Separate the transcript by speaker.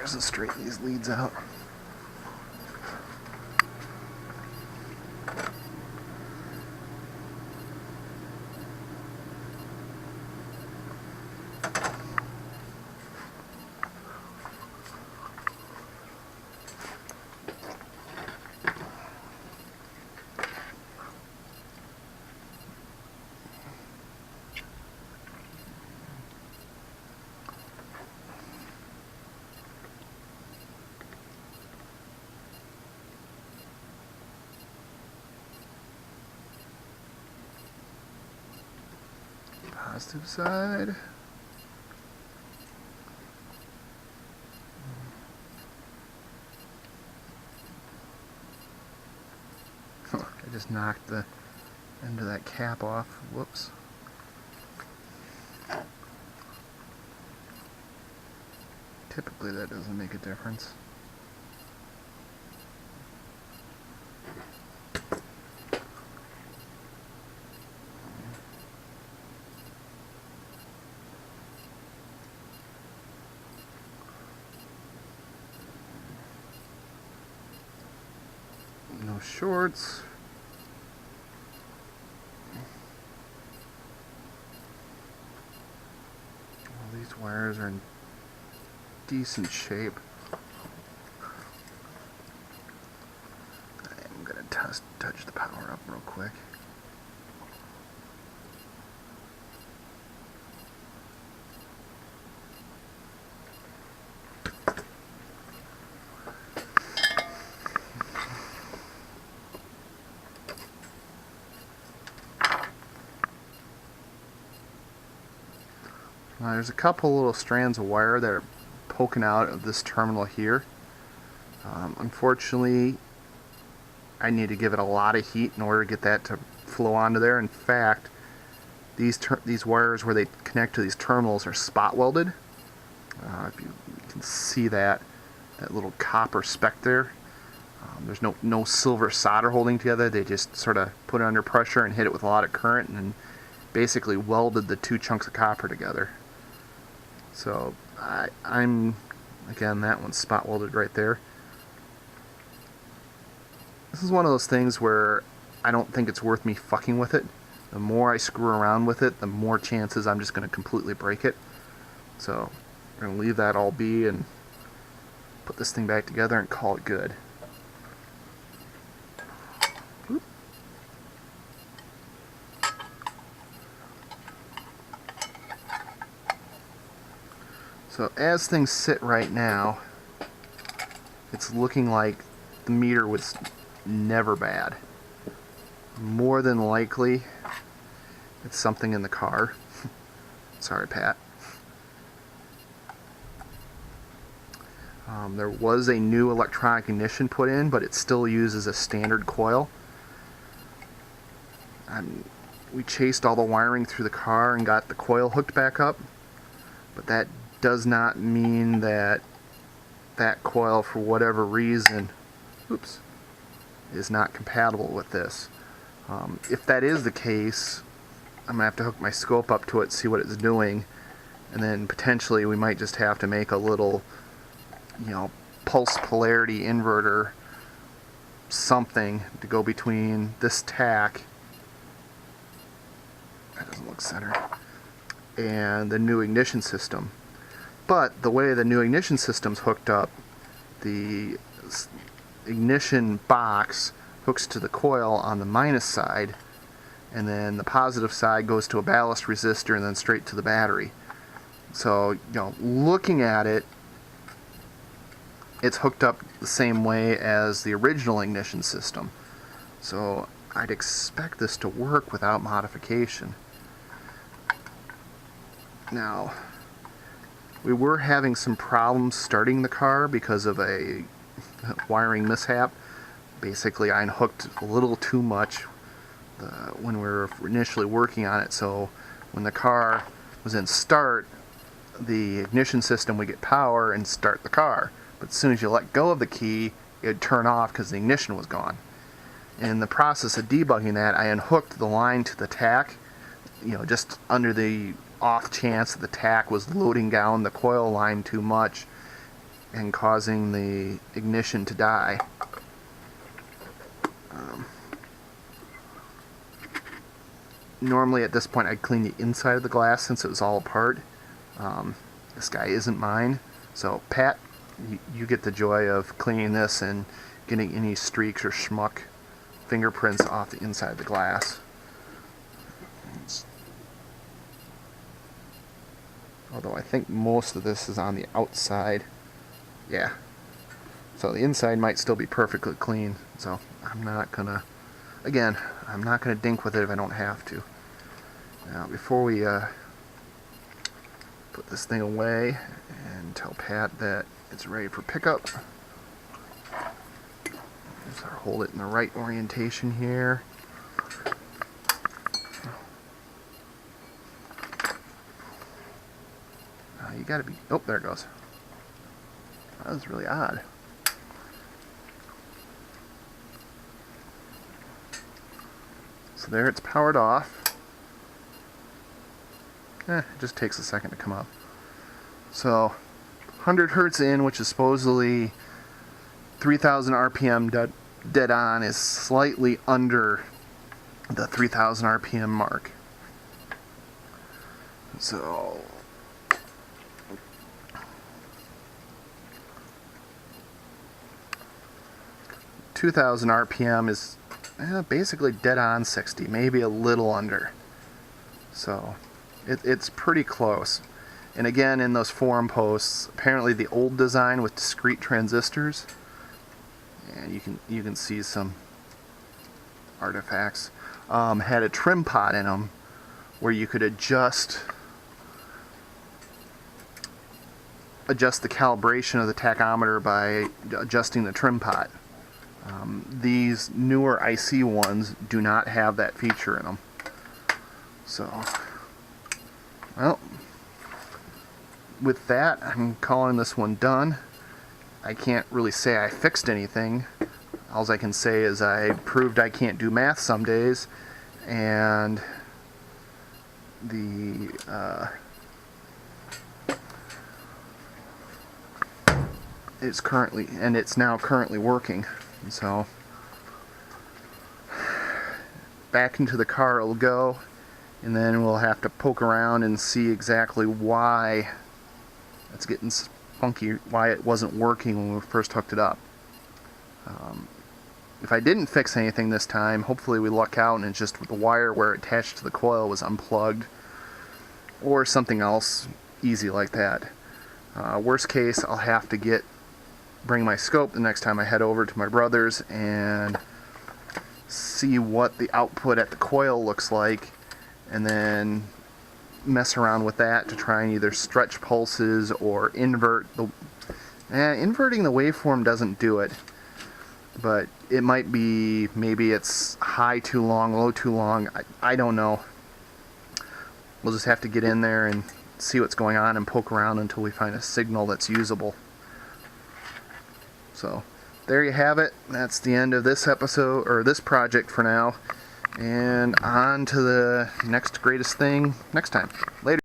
Speaker 1: scissors and straighten these leads out. Positive side. I just knocked the end of that cap off. Whoops. Typically that doesn't make a difference. No shorts. All these wires are in decent shape. I'm gonna touch the power up real quick. Now there's a couple little strands of wire that are poking out of this terminal here. Unfortunately, I need to give it a lot of heat in order to get that to flow onto there. In fact, these wires where they connect to these terminals are spot welded. If you can see that little copper speck there. There's no silver solder holding together. They just sort of put it under pressure and hit it with a lot of current and basically welded the two chunks of copper together. So I'm again, that one's spot welded right there. This is one of those things where I don't think it's worth me fucking with it. The more I screw around with it, the more chances I'm just going to completely break it. So we're going to leave that all be and put this thing back together and call it good. Oop. So as things sit right now, it's looking like the meter was never bad. More than likely, it's something in the car. Sorry, Pat. There was a new electronic ignition put in, but it still uses a standard coil. We chased all the wiring through the car and got the coil hooked back up, but that does not mean that that coil, for whatever reason, oops, is not compatible with this. If that is the case, I'm going to have to hook my scope up to it, see what it's doing, and then potentially we might just have to make a little, pulse polarity inverter, something to go between this tach, that doesn't look centered, and the new ignition system. But the way the new ignition system's hooked up, the ignition box hooks to the coil on the minus side, and then the positive side goes to a ballast resistor and then straight to the battery. So, looking at it, it's hooked up the same way as the original ignition system. So I'd expect this to work without modification. Now, we were having some problems starting the car because of a wiring mishap. Basically, I unhooked a little too much when we were initially working on it, so when the car was in start, the ignition system would get power and start the car. But as soon as you let go of the key, it would turn off because the ignition was gone. In the process of debugging that, I unhooked the line to the tach, just under the off chance that the tach was loading down the coil line too much, and causing the ignition to die. Normally at this point I'd clean the inside of the glass since it was all apart. This guy isn't mine, so Pat, you get the joy of cleaning this and getting any streaks or schmuck fingerprints off the inside of the glass. Although I think most of this is on the outside. Yeah. So the inside might still be perfectly clean, so I'm not gonna, again, I'm not gonna dink with it if I don't have to. Now before we put this thing away and tell Pat that it's ready for pickup, just hold it in the right orientation here. You gotta be, oh, there it goes. That was really odd. So there, it's powered off. It just takes a second to come up. So 100 hertz in, which is supposedly 3000 RPM dead on, is slightly under the 3000 RPM mark. So 2000 RPM is basically dead on 60, maybe a little under. So it's pretty close. And again, in those forum posts, apparently the old design with discrete transistors, and you can see some artifacts, had a trim pot in them where you could adjust the calibration of the tachometer by adjusting the trim pot. These newer IC ones do not have that feature in them. So, well, with that, I'm calling this one done. I can't really say I fixed anything. All I can say is I proved I can't do math some days, and it's now currently working. So back into the car it'll go, and then we'll have to poke around and see exactly why it's getting funky, why it wasn't working when we first hooked it up. If I didn't fix anything this time, hopefully we luck out and it's just the wire where it attached to the coil was unplugged, or something else easy like that. Worst case, I'll have to bring my scope the next time I head over to my brother's and see what the output at the coil looks like, and then mess around with that to try and either stretch pulses or invert the... inverting the waveform doesn't do it, but it might be, maybe it's high too long, low too long, I don't know. We'll just have to get in there and see what's going on and poke around until we find a signal that's usable. So there you have it. That's the end of this episode, or this project for now, and on to the next greatest thing next time. Later.